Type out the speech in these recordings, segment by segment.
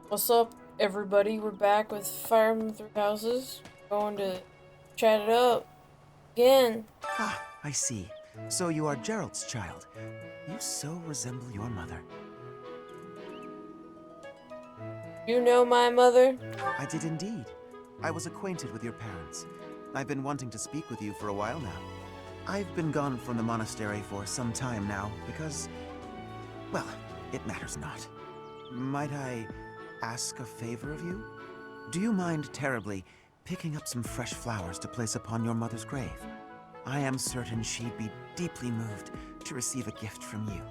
What's up, everybody? We're back with Fire from Three Houses. Going to chat it up again. Ah, I see. So you are Gerald's child. You so resemble your mother. You know my mother? I did indeed. I was acquainted with your parents. I've been wanting to speak with you for a while now. I've been gone from the monastery for some time now because, well, it matters not. Might I ask a favor of you? Do you mind terribly picking up some fresh flowers to place upon your mother's grave? I am certain she'd be deeply moved to receive a gift from you.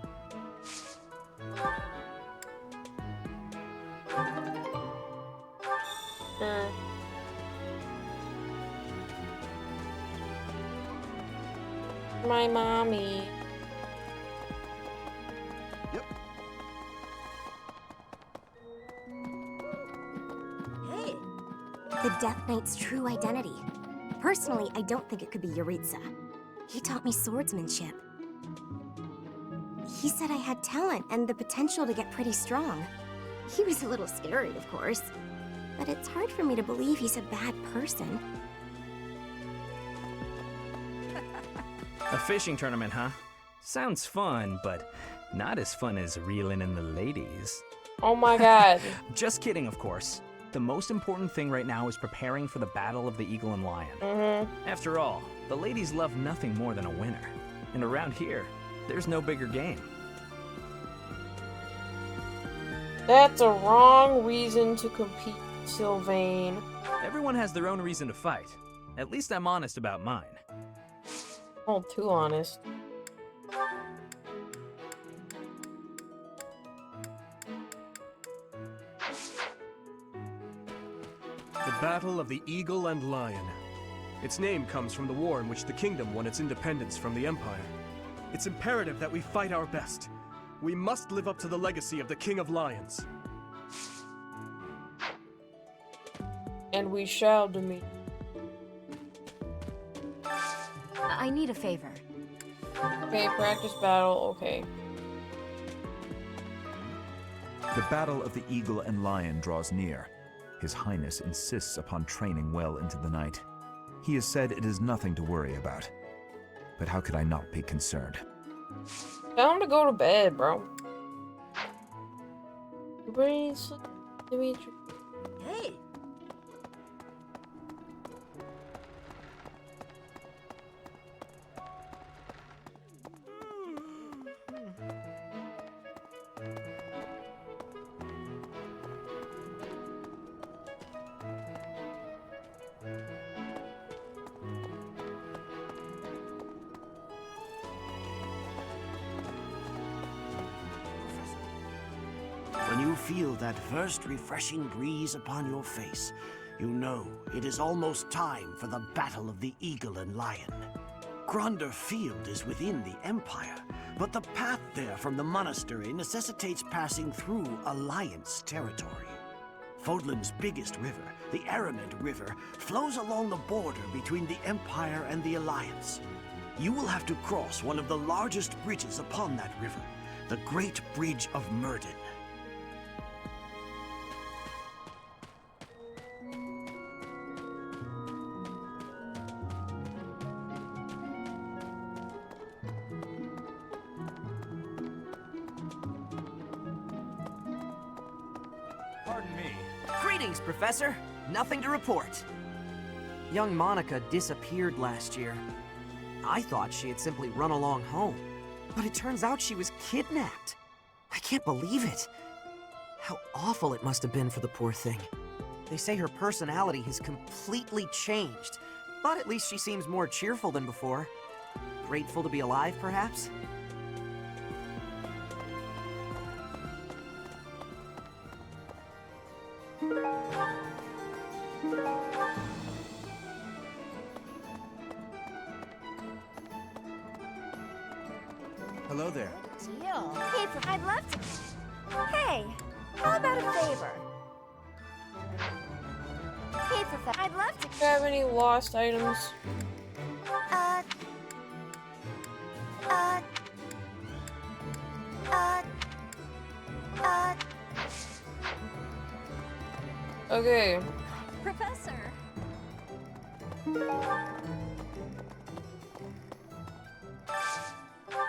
Sure. My mommy. Yep. Hey! The Death Knight's true identity. Personally, I don't think it could be Yaritza. He taught me swordsmanship. He said I had talent and the potential to get pretty strong. He was a little scary, of course. But it's hard for me to believe he's a bad person. A fishing tournament, huh? Sounds fun, but not as fun as reeling in the ladies. Oh my god. Just kidding, of course. The most important thing right now is preparing for the Battle of the Eagle and Lion. After all, the ladies love nothing more than a winner. And around here, there's no bigger game. That's a wrong reason to compete, Sylvain. Everyone has their own reason to fight. At least I'm honest about mine. Oh, too honest. The Battle of the Eagle and Lion. Its name comes from the war in which the kingdom won its independence from the Empire. It's imperative that we fight our best. We must live up to the legacy of the King of Lions. And we shall meet. I need a favor. Okay, practice battle, okay. The Battle of the Eagle and Lion draws near. His Highness insists upon training well into the night. He has said it is nothing to worry about. But how could I not be concerned? Tell him to go to bed, bro. Everybody needs to Dimitri. Hey! When you feel that first refreshing breeze upon your face, you know it is almost time for the Battle of the Eagle and Lion. Gronder Field is within the Empire, but the path there from the monastery necessitates passing through Alliance territory. Fodlan's biggest river, the Aramid River, flows along the border between the Empire and the Alliance. You will have to cross one of the largest bridges upon that river, the Great Bridge of Myrden. Pardon me. Greetings, Professor. Nothing to report. Young Monica disappeared last year. I thought she had simply run along home, but it turns out she was kidnapped. I can't believe it. How awful it must have been for the poor thing. They say her personality has completely changed, but at least she seems more cheerful than before. Grateful to be alive, perhaps? Hello there. Deal. Hey, I'd love to. Hey, how about a favor? Hey, Professor, I'd love to. Do you have any lost items? Uh, uh, Okay. Professor!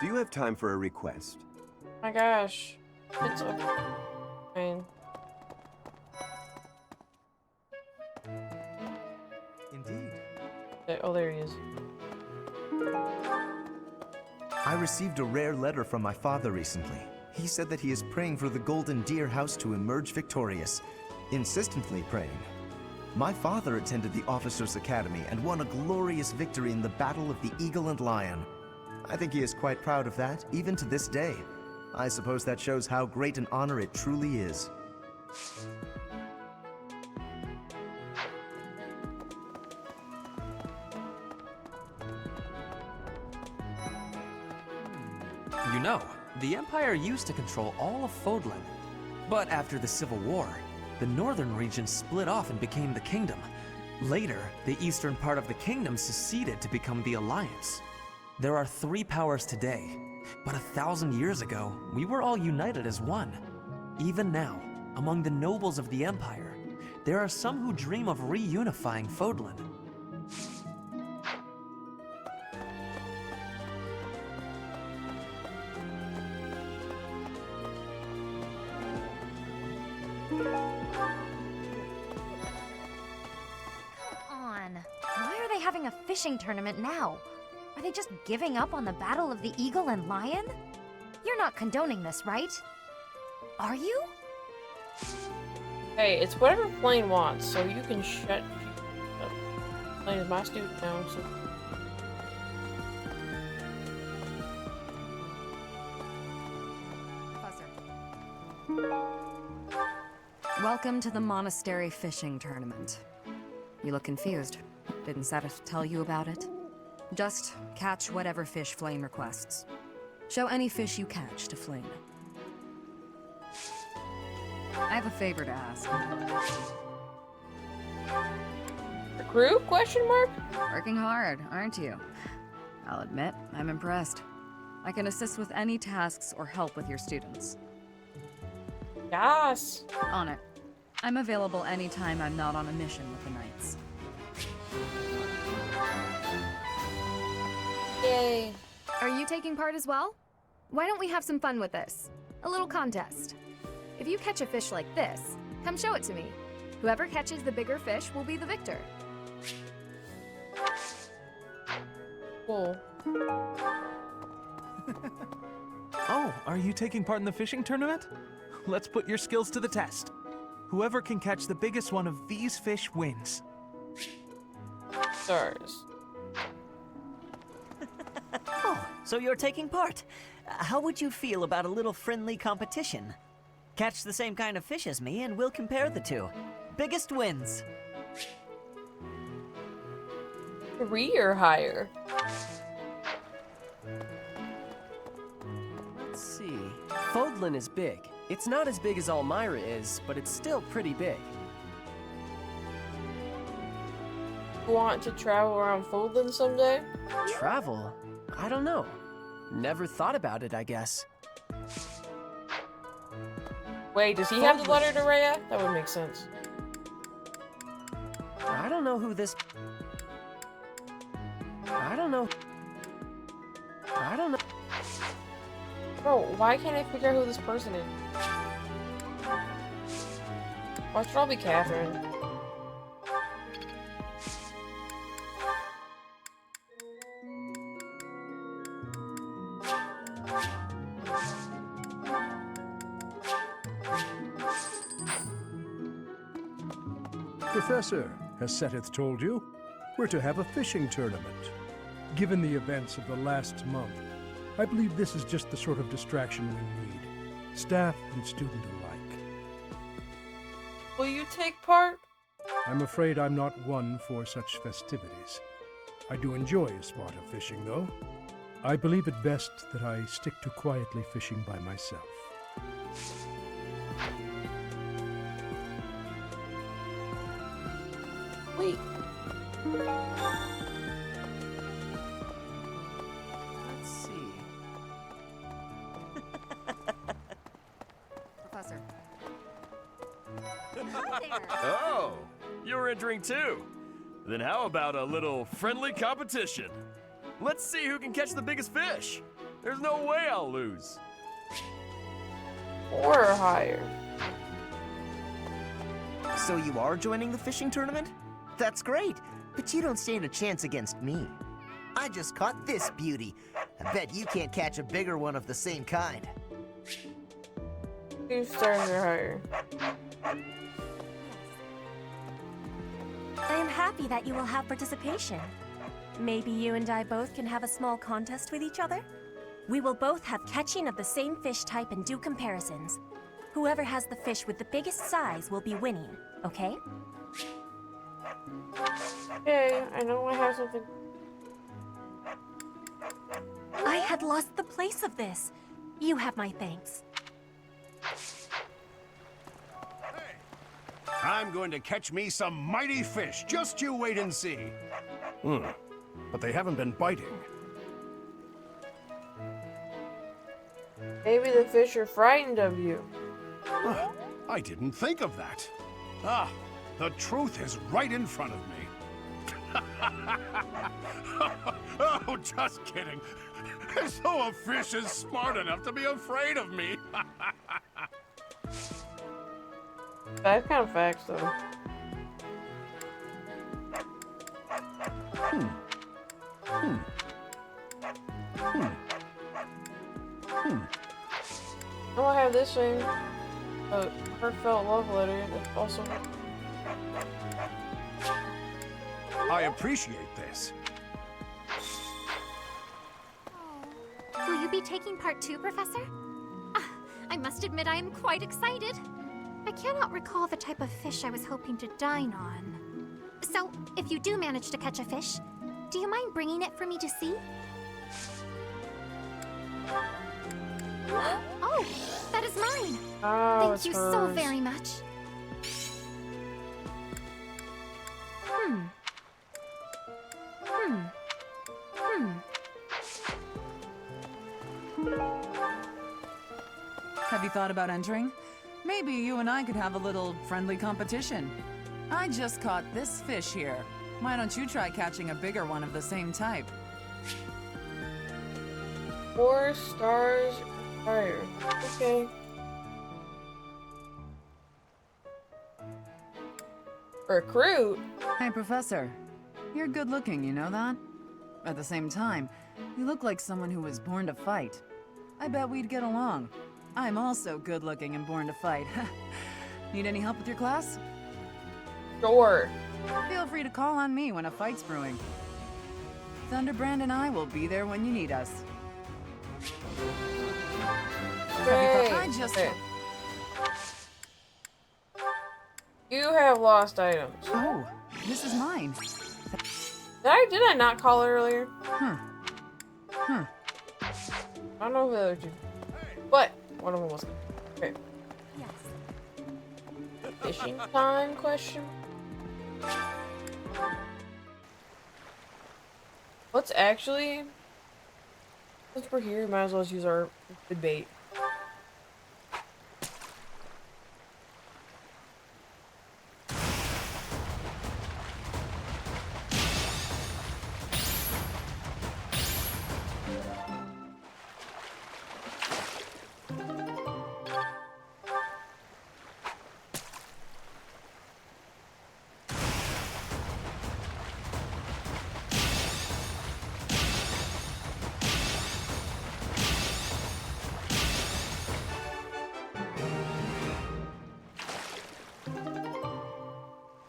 Do you have time for a request? My gosh. It's okay. Fine. Indeed. Oh, there he is. I received a rare letter from my father recently. He said that he is praying for the Golden Deer House to emerge victorious. Insistently praying. My father attended the Officers' Academy and won a glorious victory in the Battle of the Eagle and Lion. I think he is quite proud of that, even to this day. I suppose that shows how great an honor it truly is. You know, the Empire used to control all of Fodlan. But after the Civil War, the northern region split off and became the Kingdom. Later, the eastern part of the Kingdom seceded to become the Alliance. There are 3 powers today, but 1,000 years ago, we were all united as one. Even now, among the nobles of the Empire, there are some who dream of reunifying Fodlan. Why are they having a fishing tournament now? Are they just giving up on the Battle of the Eagle and Lion? You're not condoning this, right? Are you? Hey, it's whatever Flayn wants, so you can shut up. Flayn is my student now, so... Welcome to the Monastery Fishing Tournament. You look confused. Didn't Seteth tell you about it? Just catch whatever fish Flayn requests. Show any fish you catch to Flayn. I have a favor to ask. The crew? Question mark? Working hard, aren't you? I'll admit, I'm impressed. I can assist with any tasks or help with your students. Yes! On it. I'm available anytime I'm not on a mission with the Knights. Yay! Are you taking part as well? Why don't we have some fun with this? A little contest. If you catch a fish like this, come show it to me. Whoever catches the bigger fish will be the victor. Cool. Oh, are you taking part in the fishing tournament? Let's put your skills to the test. Whoever can catch the biggest one of these fish wins. Stars. Oh, so you're taking part. How would you feel about a little friendly competition? Catch the same kind of fish as me and we'll compare the two. Biggest wins. 3 or higher. Let's see. Fodlan is big. It's not as big as Elmira is, but it's still pretty big. Want to travel around Fodlan someday? Travel? I don't know. Never thought about it, I guess. Wait, does he have the letter to Rhea? That would make sense. I don't know who this... I don't know. Bro, why can't I figure out who this person is? Why should it all be Catherine? Professor, has Seteth told you? We're to have a fishing tournament. Given the events of the last month, I believe this is just the sort of distraction we need, staff and student alike. Will you take part? I'm afraid I'm not one for such festivities. I do enjoy a spot of fishing, though. I believe it best that I stick to quietly fishing by myself. Wait. Let's see. Professor. Oh, you're entering too. Then how about a little friendly competition? Let's see who can catch the biggest fish. There's no way I'll lose. Or higher. So you are joining the fishing tournament? That's great, but you don't stand a chance against me. I just caught this beauty. I bet you can't catch a bigger one of the same kind. 2 stars or higher. I am happy that you will have participation. Maybe you and I both can have a small contest with each other? We will both have catching of the same fish type and do comparisons. Whoever has the fish with the biggest size will be winning, okay? Okay, I know I have something. I had lost the place of this. You have my thanks. I'm going to catch me some mighty fish. Just you wait and see. But they haven't been biting. Maybe the fish are frightened of you. I didn't think of that. The truth is right in front of me. Oh, just kidding. As though a fish is smart enough to be afraid of me. That's kind of facts, though. Oh, I have this thing. A heartfelt love letter. That's also. I appreciate this. Will you be taking part too, Professor? I must admit I am quite excited. I cannot recall the type of fish I was hoping to dine on. So, if you do manage to catch a fish, do you mind bringing it for me to see? Oh, that is mine! Oh, Thank you so very much. Have you thought about entering? Maybe you and I could have a little friendly competition. I just caught this fish here. Why don't you try catching a bigger one of the same type? 4 stars or higher. Okay. Recruit? Hey, Professor. You're good looking, you know that? At the same time, you look like someone who was born to fight. I bet we'd get along. I'm also good looking and born to fight. Need any help with your class? Sure. Feel free to call on me when a fight's brewing. Thunderbrand and I will be there when you need us. Great. I just... Okay. You have lost items. Oh, this is mine. Did I not call it earlier? I don't know who the other two. But one of them was. Okay. Yes. Fishing time? Question. Let's actually. Since we're here, might as well use our good bait.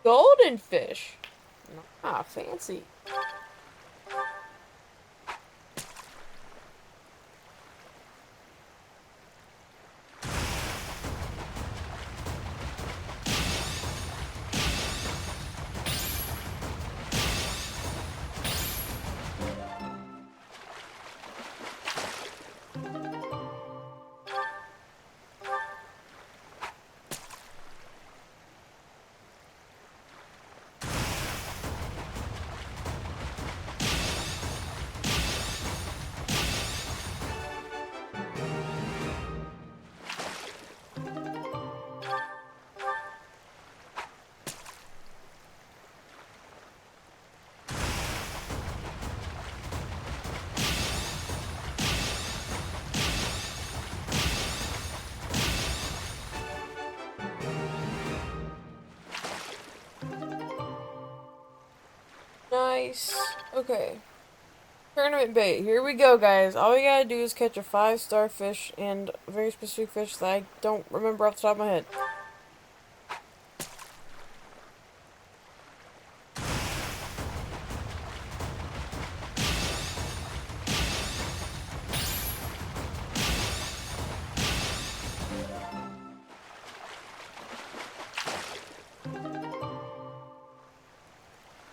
Golden fish. Ah, fancy. Nice. Okay. Tournament bait. Here we go, guys. All we gotta do is catch a 5-star fish and a very specific fish that I don't remember off the top of my head.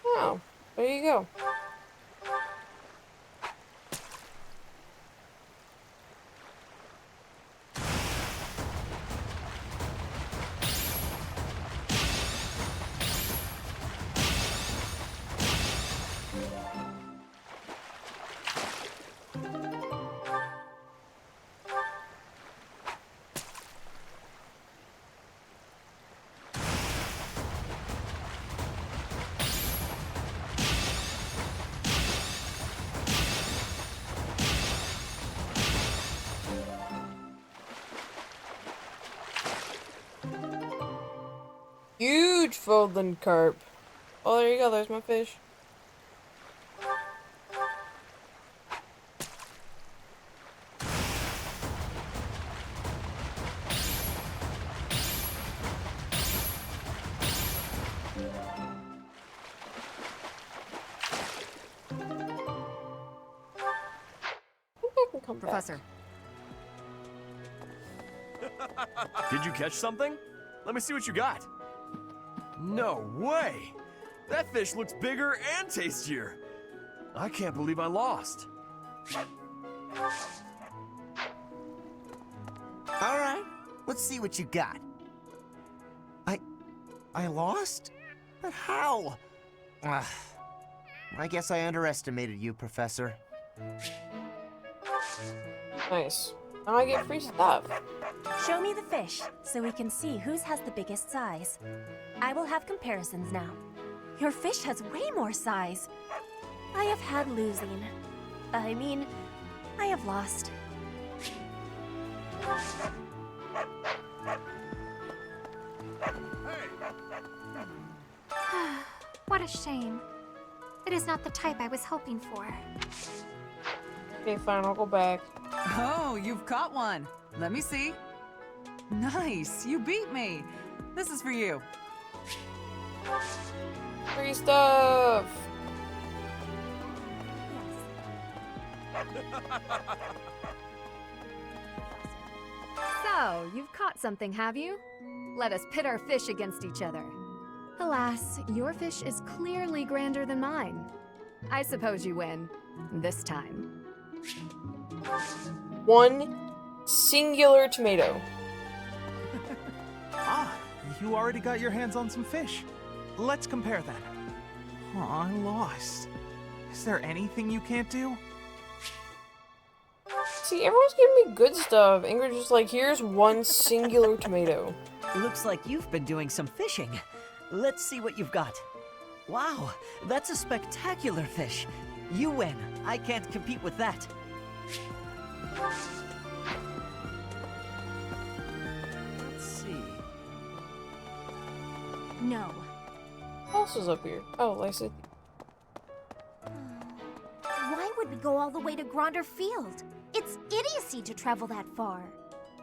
Oh, there you go. Huge Foldland carp. Oh, there you go. There's my fish. Professor. Did you catch something? Let me see what you got. No way! That fish looks bigger and tastier. I can't believe I lost. Alright, let's see what you got. I lost? But how? I guess I underestimated you, Professor. Nice. Now I get free stuff. Show me the fish, so we can see whose has the biggest size. I will have comparisons now. Your fish has way more size. I have had losing. I mean, I have lost. What a shame. It is not the type I was hoping for. Okay, fine, I'll go back. Oh, you've caught one. Let me see. Nice, you beat me. This is for you. Free stuff! So, you've caught something, have you? Let us pit our fish against each other. Alas, your fish is clearly grander than mine. I suppose you win. This time. One singular tomato. Ah, you already got your hands on some fish. Let's compare then. Aw, I lost. Is there anything you can't do? See, everyone's giving me good stuff. Ingrid's just like, here's one singular tomato. Looks like you've been doing some fishing. Let's see what you've got. Wow, that's a spectacular fish. You win. I can't compete with that. Let's see. No. Who else is up here? Oh, Lacey. Why would we go all the way to Gronder Field? It's idiocy to travel that far.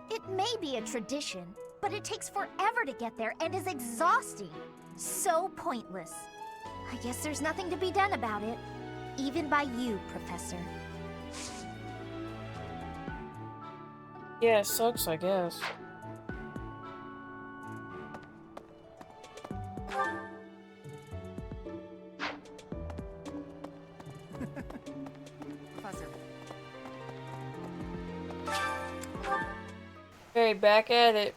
It may be a tradition, but it takes forever to get there and is exhausting. So pointless. I guess there's nothing to be done about it. Even by you, Professor. Yeah, it sucks, I guess. Professor. Okay, back at it.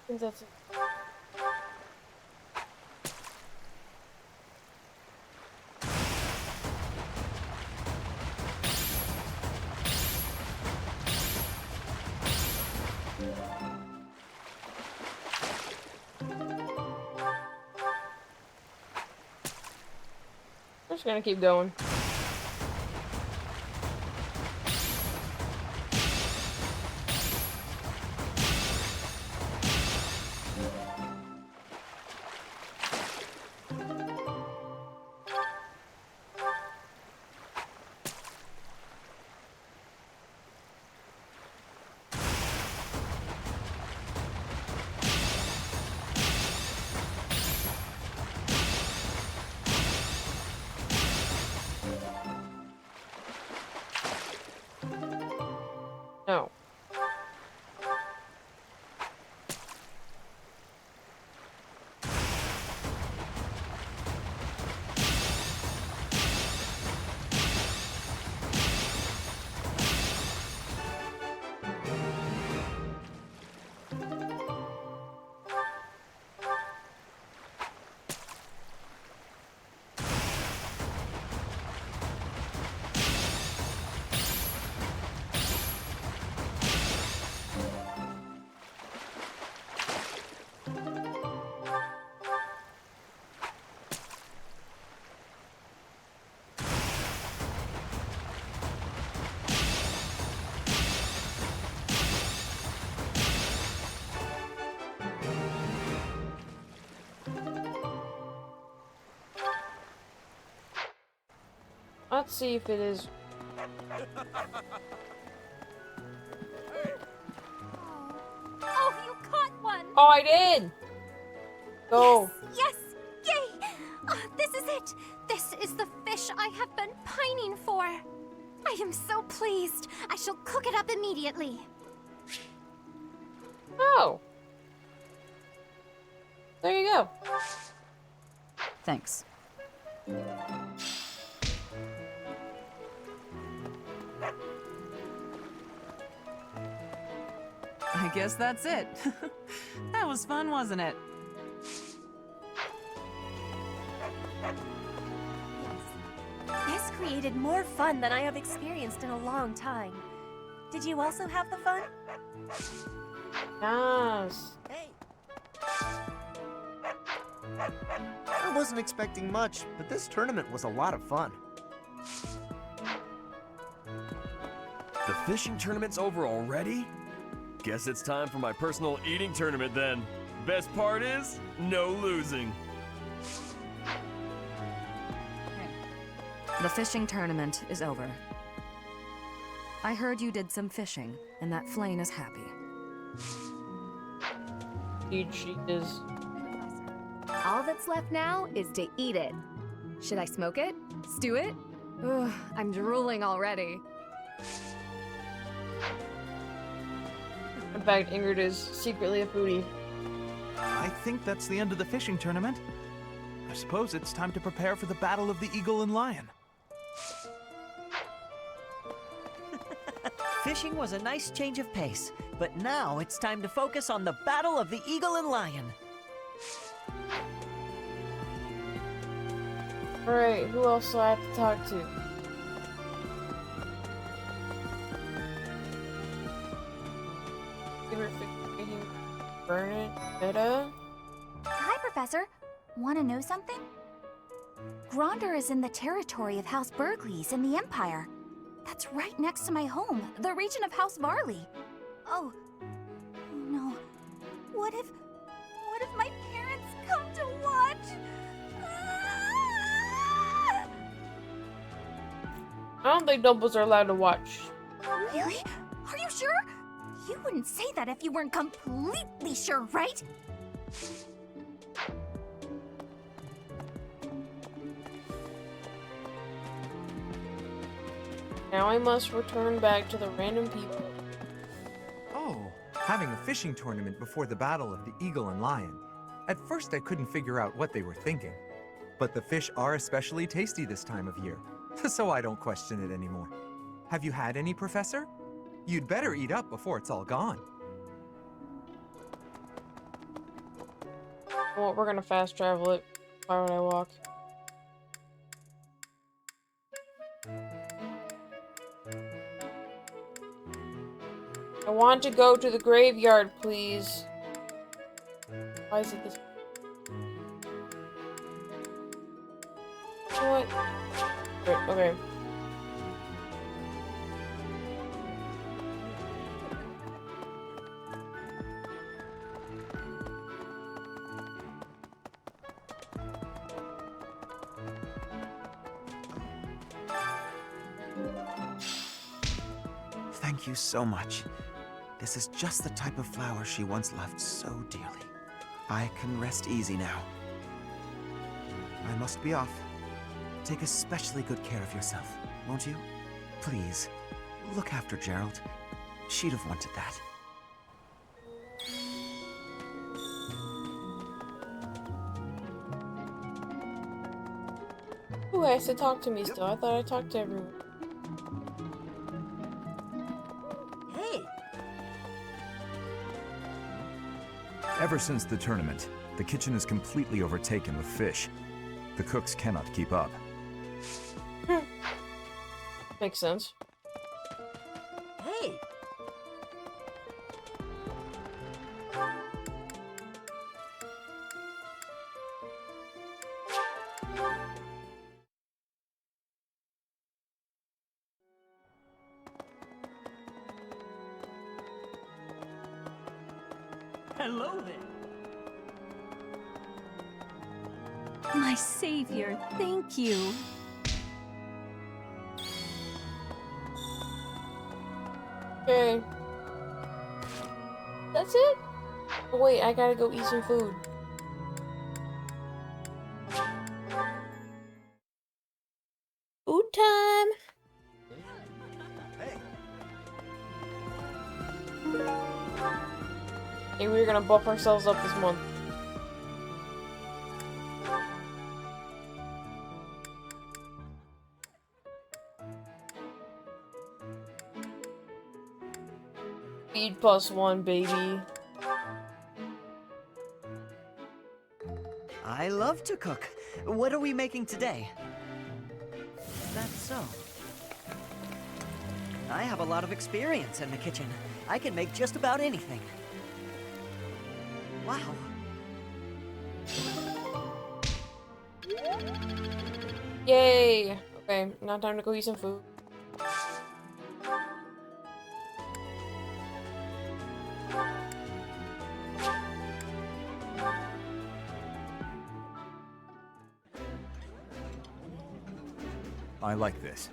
I think that's it. just gonna keep going. No. Let's see if it is. Oh, you caught one! Oh, I did! Go. Yes! Yay! This is it! This is the fish I have been pining for! I am so pleased! I shall cook it up immediately! Oh! There you go. Thanks. I guess that's it. That was fun, wasn't it? This created more fun than I have experienced in a long time. Did you also have the fun? Yes. I wasn't expecting much, but this tournament was a lot of fun. The fishing tournament's over already? Guess it's time for my personal eating tournament then. Best part is, no losing. The fishing tournament is over. I heard you did some fishing, and that Flayn is happy. Indeed, she is. All that's left now is to eat it. Should I smoke it? Stew it? Ugh, I'm drooling already. In fact, Ingrid is secretly a foodie. I think that's the end of the fishing tournament. I suppose it's time to prepare for the battle of the Eagle and Lion. Fishing was a nice change of pace, but now it's time to focus on the battle of the Eagle and Lion. Alright, who else do I have to talk to? Burn it, Beta? Hi, Professor. Want to know something? Gronder is in the territory of House Burgleys in the Empire. That's right next to my home, the region of House Varley. Oh no. What if my parents come to watch? I don't think Dumbles are allowed to watch. Really? Are you sure? You wouldn't say that if you weren't completely sure, right? Now I must return back to the random people. Oh, having a fishing tournament before the battle of the Eagle and Lion. At first I couldn't figure out what they were thinking. But the fish are especially tasty this time of year, so I don't question it anymore. Have you had any, Professor? You'd better eat up before it's all gone. Well, we're gonna fast travel it. Why would I walk? I want to go to the graveyard, please. Why is it this? You know what? Okay. Thank you so much. This is just the type of flower she once loved so dearly. I can rest easy now. I must be off. Take especially good care of yourself, won't you? Please, look after Gerald. She'd have wanted that. Who has to talk to me still? I thought I talked to everyone. Hey! Ever since the tournament, the kitchen is completely overtaken with fish. The cooks cannot keep up. Makes sense. Hey! Hello there. My savior, thank you. Okay. That's it? Oh, wait, I gotta go eat some food. Food time! Hey, we're gonna buff ourselves up this month. Speed +1, baby. I love to cook. What are we making today? That's so. I have a lot of experience in the kitchen. I can make just about anything. Wow. Yay! Okay, now time to go eat some food. I like this.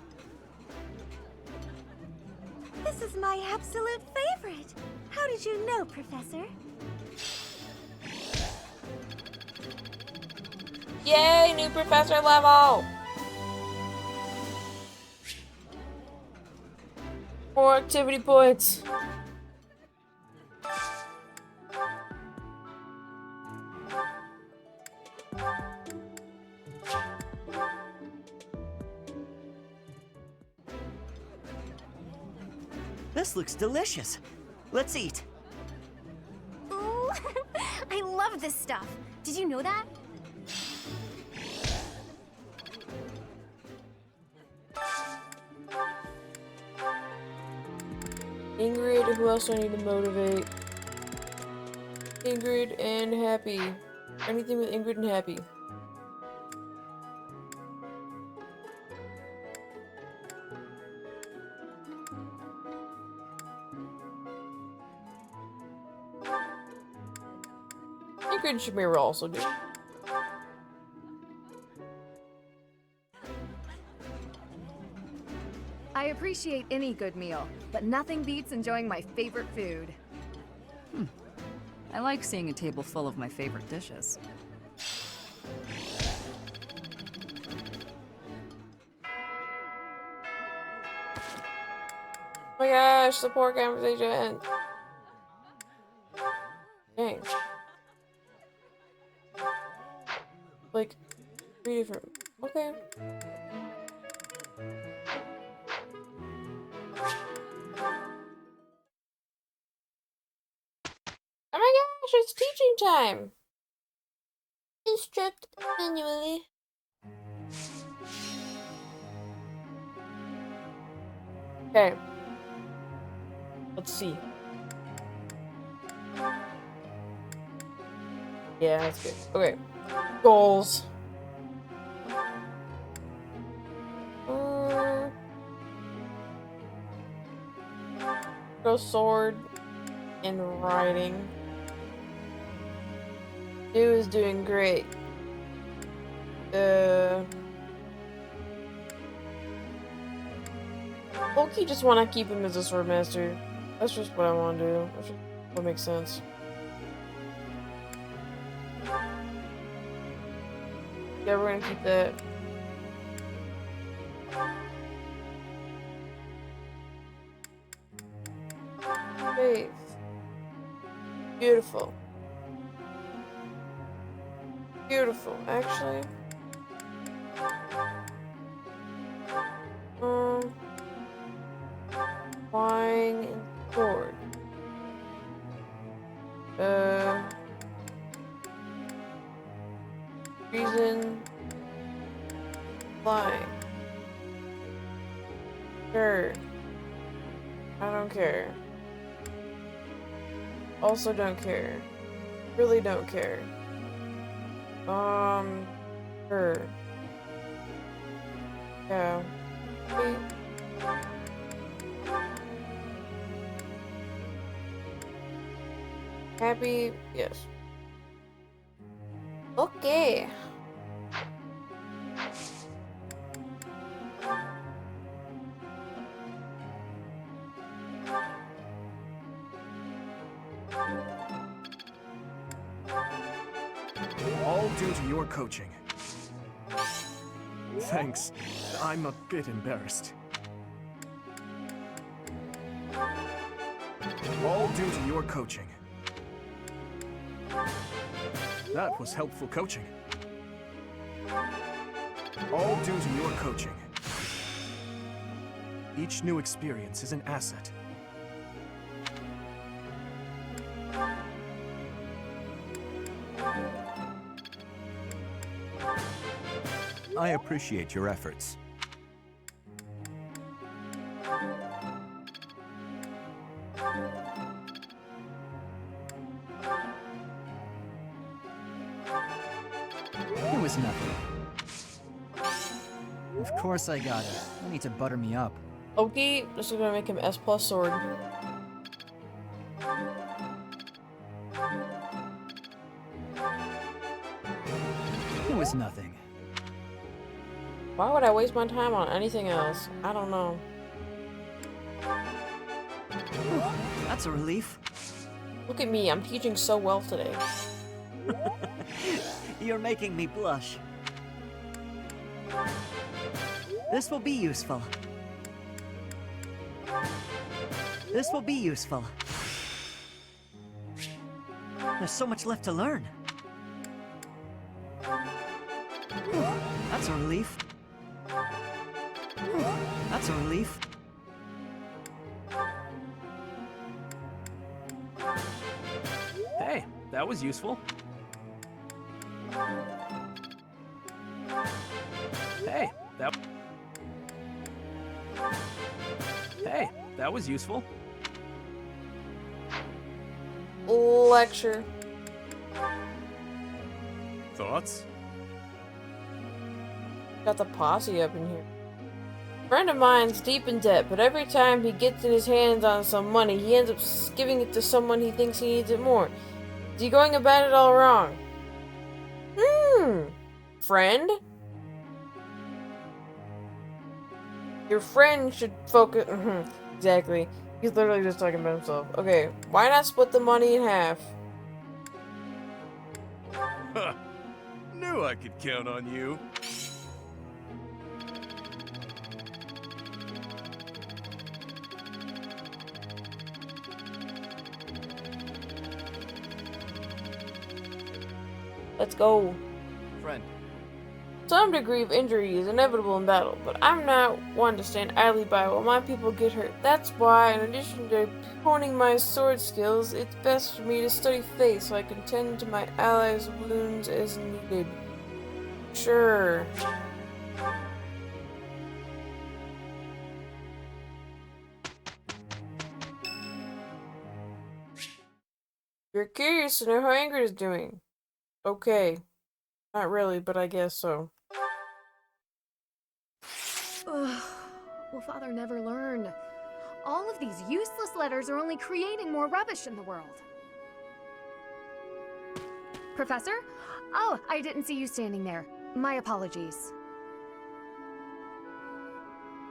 This is my absolute favorite. How did you know, Professor? Yay, new professor level! More activity points. This looks delicious. Let's eat. Ooh, I love this stuff. Did you know that? Ingrid, who else do I need to motivate? Ingrid and Happy. Anything with Ingrid and Happy. Ingrid and Shamira also do. I appreciate any good meal, but nothing beats enjoying my favorite food. I like seeing a table full of my favorite dishes. Oh my gosh, support conversation. Dang. Like, 3 different. Okay. Oh my gosh, it's teaching time! Instruct manually. Okay. Let's see. Yeah, that's good. Okay. Goals. Go sword and riding. Dew is doing great. Loki just want to keep him as a sword master. That's just what I want to do. That's just what makes sense. Yeah, we're gonna keep that. Faith. Beautiful. Beautiful, actually. Flying and sword. Reason. Flying. Sure. I don't care. Also don't care. Really don't care. Sure. Yeah. Wait. Happy? Yes. Okay. All due to your coaching. Thanks. I'm a bit embarrassed. All due to your coaching. That was helpful coaching. All due to your coaching. Each new experience is an asset. I appreciate your efforts. It was nothing. Of course I got it. No need to butter me up. Loki, this is gonna make him S+ sword. It was nothing. Why would I waste my time on anything else? I don't know. That's a relief. Look at me, I'm teaching so well today. You're making me blush. This will be useful. This will be useful. There's so much left to learn. That's a relief. That's a relief. Hey, that was useful. Hey, that was useful. Lecture. Thoughts? Got the posse up in here. A friend of mine's deep in debt, but every time he gets in his hands on some money, he ends up giving it to someone he thinks he needs it more. Is he going about it all wrong? Friend? Your friend should focus. Exactly. He's literally just talking about himself. Okay, why not split the money in half? Huh. Knew I could count on you. Let's go. Friend. Some degree of injury is inevitable in battle, but I'm not one to stand idly by while my people get hurt. That's why, in addition to honing my sword skills, it's best for me to study faith so I can tend to my allies' wounds as needed. Sure. You're curious to know how Ingrid is doing. Okay. Not really, but I guess so. Ugh. Will Father never learn? All of these useless letters are only creating more rubbish in the world. Professor? Oh, I didn't see you standing there. My apologies.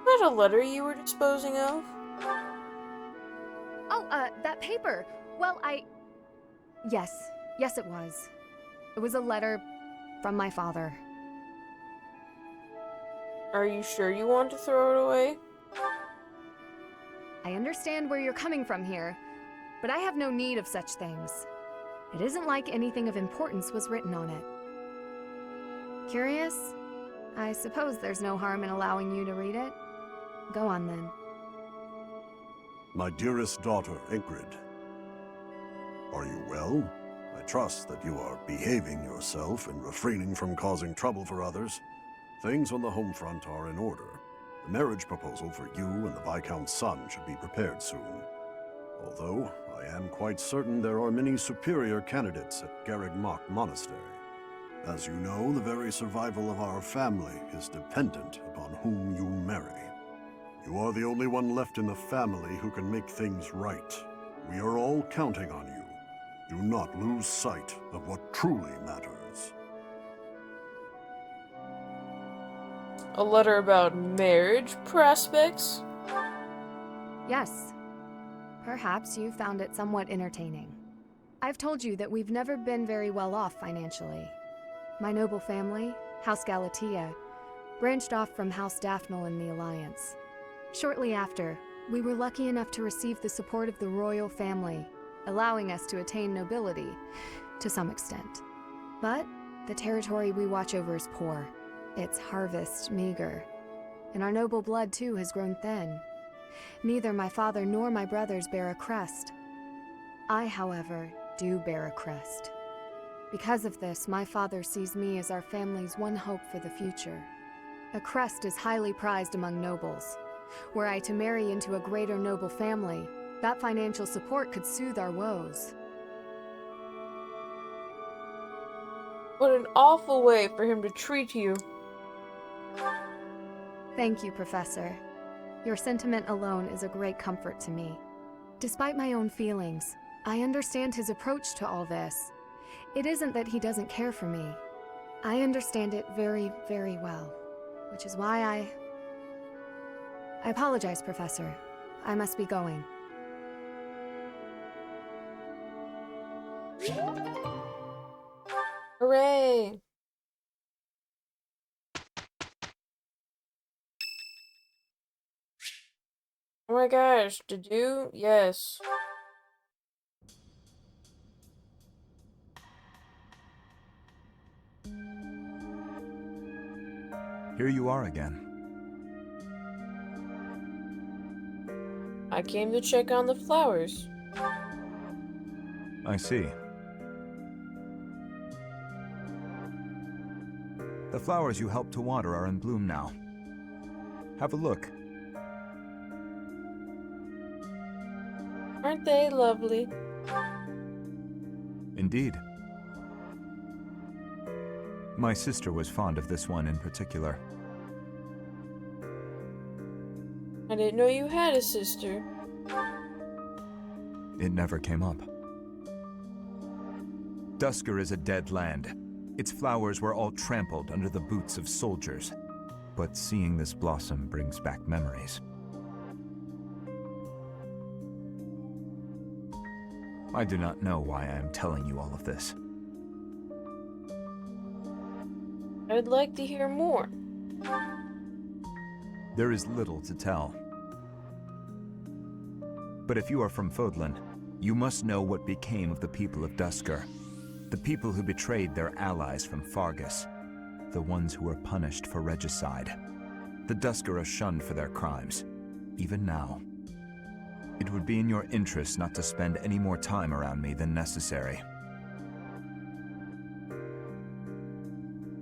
What a letter you were disposing of? Oh, that paper. Well, Yes, it was. It was a letter from my father. Are you sure you want to throw it away? I understand where you're coming from here, but I have no need of such things. It isn't like anything of importance was written on it. Curious? I suppose there's no harm in allowing you to read it. Go on then. My dearest daughter, Ingrid. Are you well? I trust that you are behaving yourself and refraining from causing trouble for others. Things on the home front are in order. The marriage proposal for you and the Viscount's son should be prepared soon. Although, I am quite certain there are many superior candidates at Garreg-Mach Monastery. As you know, the very survival of our family is dependent upon whom you marry. You are the only one left in the family who can make things right. We are all counting on you. Do not lose sight of what truly matters. A letter about marriage prospects? Yes. Perhaps you found it somewhat entertaining. I've told you that we've never been very well off financially. My noble family, House Galatea, branched off from House Daphne in the Alliance. Shortly after, we were lucky enough to receive the support of the royal family, allowing us to attain nobility, to some extent. But the territory we watch over is poor, its harvest meager, and our noble blood too has grown thin. Neither my father nor my brothers bear a crest. I, however, do bear a crest. Because of this, my father sees me as our family's one hope for the future. A crest is highly prized among nobles. Were I to marry into a greater noble family, that financial support could soothe our woes. What an awful way for him to treat you. Thank you, Professor. Your sentiment alone is a great comfort to me. Despite my own feelings, I understand his approach to all this. It isn't that he doesn't care for me. I understand it very, very well, which is why I apologize, Professor. I must be going. Hooray! Oh my gosh, did you? Yes. Here you are again. I came to check on the flowers. I see. The flowers you helped to water are in bloom now. Have a look. Aren't they lovely? Indeed. My sister was fond of this one in particular. I didn't know you had a sister. It never came up. Duscur is a dead land. Its flowers were all trampled under the boots of soldiers. But seeing this blossom brings back memories. I do not know why I am telling you all of this. I'd like to hear more. There is little to tell. But if you are from Fodlan, you must know what became of the people of Duscur. The people who betrayed their allies from Fargus. The ones who were punished for regicide. The Duscur are shunned for their crimes, even now. It would be in your interest not to spend any more time around me than necessary.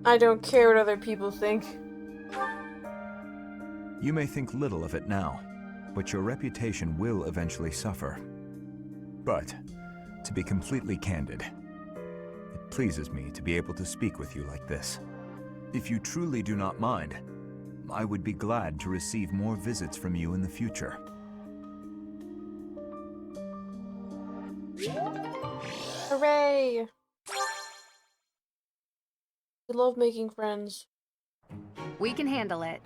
I don't care what other people think. You may think little of it now, but your reputation will eventually suffer. But, to be completely candid, it pleases me to be able to speak with you like this. If you truly do not mind, I would be glad to receive more visits from you in the future. Hooray! We love making friends. We can handle it.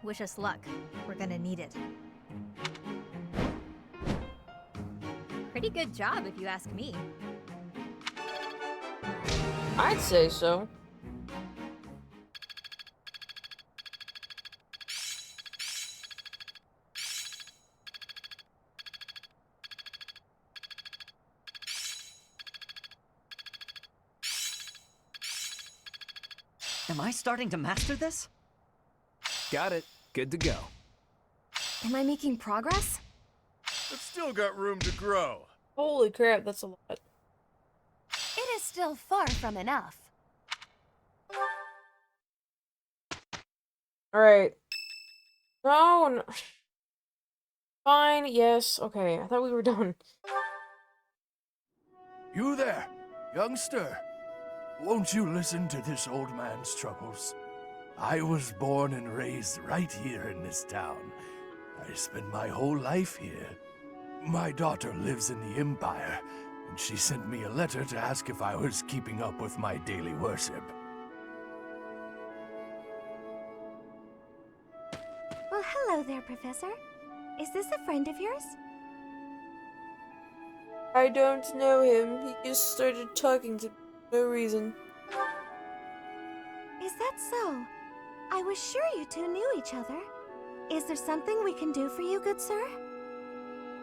Wish us luck. We're gonna need it. Pretty good job, if you ask me. I'd say so. Am I starting to master this? Got it. Good to go. Am I making progress? It's still got room to grow. Holy crap, that's a lot. It is still far from enough. Alright. No. Fine, yes. Okay, I thought we were done. You there, youngster. Won't you listen to this old man's troubles? I was born and raised right here in this town. I spent my whole life here. My daughter lives in the Empire, and she sent me a letter to ask if I was keeping up with my daily worship. Well, hello there, Professor. Is this a friend of yours? I don't know him. He just started talking to me for no reason. Is that so? I was sure you two knew each other. Is there something we can do for you, good sir?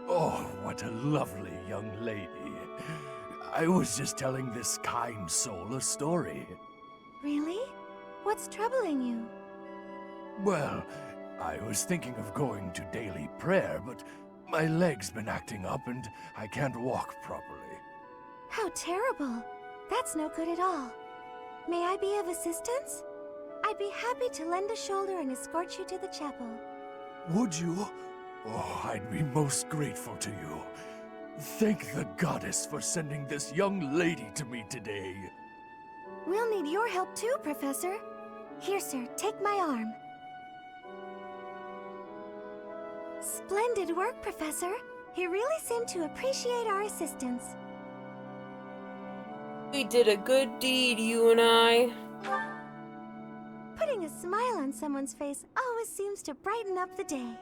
Oh, what a lovely young lady. I was just telling this kind soul a story. Really? What's troubling you? Well, I was thinking of going to daily prayer, but my leg's been acting up and I can't walk properly. How terrible. That's no good at all. May I be of assistance? I'd be happy to lend a shoulder and escort you to the chapel. Would you? Oh, I'd be most grateful to you. Thank the goddess for sending this young lady to me today. We'll need your help too, Professor. Here, sir, take my arm. Splendid work, Professor. He really seemed to appreciate our assistance. We did a good deed, you and I. Putting a smile on someone's face always seems to brighten up the day.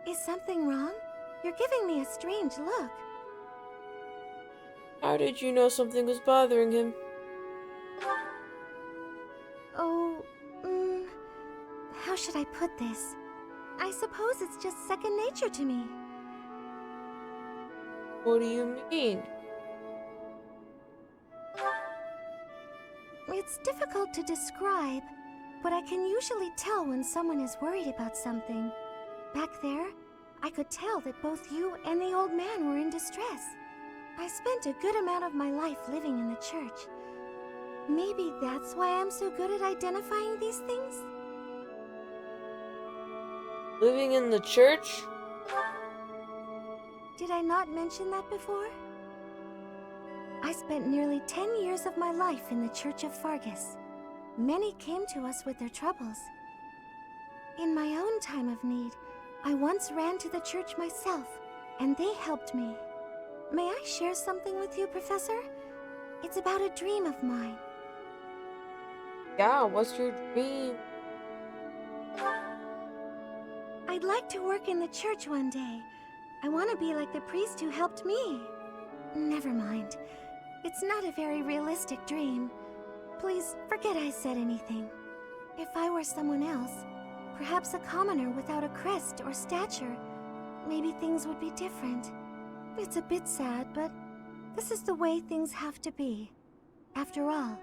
Is something wrong? You're giving me a strange look. How did you know something was bothering him? Oh, how should I put this? I suppose it's just second nature to me. What do you mean? It's difficult to describe, but I can usually tell when someone is worried about something. Back there, I could tell that both you and the old man were in distress. I spent a good amount of my life living in the church. Maybe that's why I'm so good at identifying these things? Living in the church? Did I not mention that before? I spent nearly 10 years of my life in the Church of Fargus. Many came to us with their troubles. In my own time of need, I once ran to the church myself, and they helped me. May I share something with you, Professor? It's about a dream of mine. Yeah, what's your dream? I'd like to work in the church one day. I want to be like the priest who helped me. Never mind. It's not a very realistic dream. Please forget I said anything. If I were someone else, perhaps a commoner without a crest or stature, maybe things would be different. It's a bit sad, but this is the way things have to be. After all,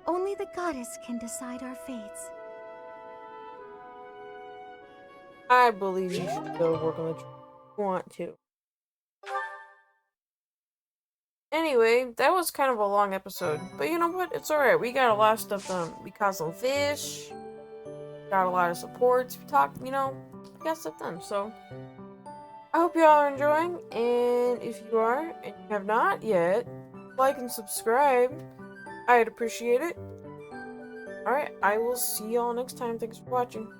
only the goddess can decide our fates. I believe you should go work on the dream if you want to. Anyway, that was kind of a long episode, but you know what? It's alright. We got a lot of stuff done. We caught some fish, got a lot of supports, we talked, we got stuff done, so I hope you all are enjoying, and if you are, and you have not yet, like and subscribe. I'd appreciate it. Alright, I will see y'all next time. Thanks for watching.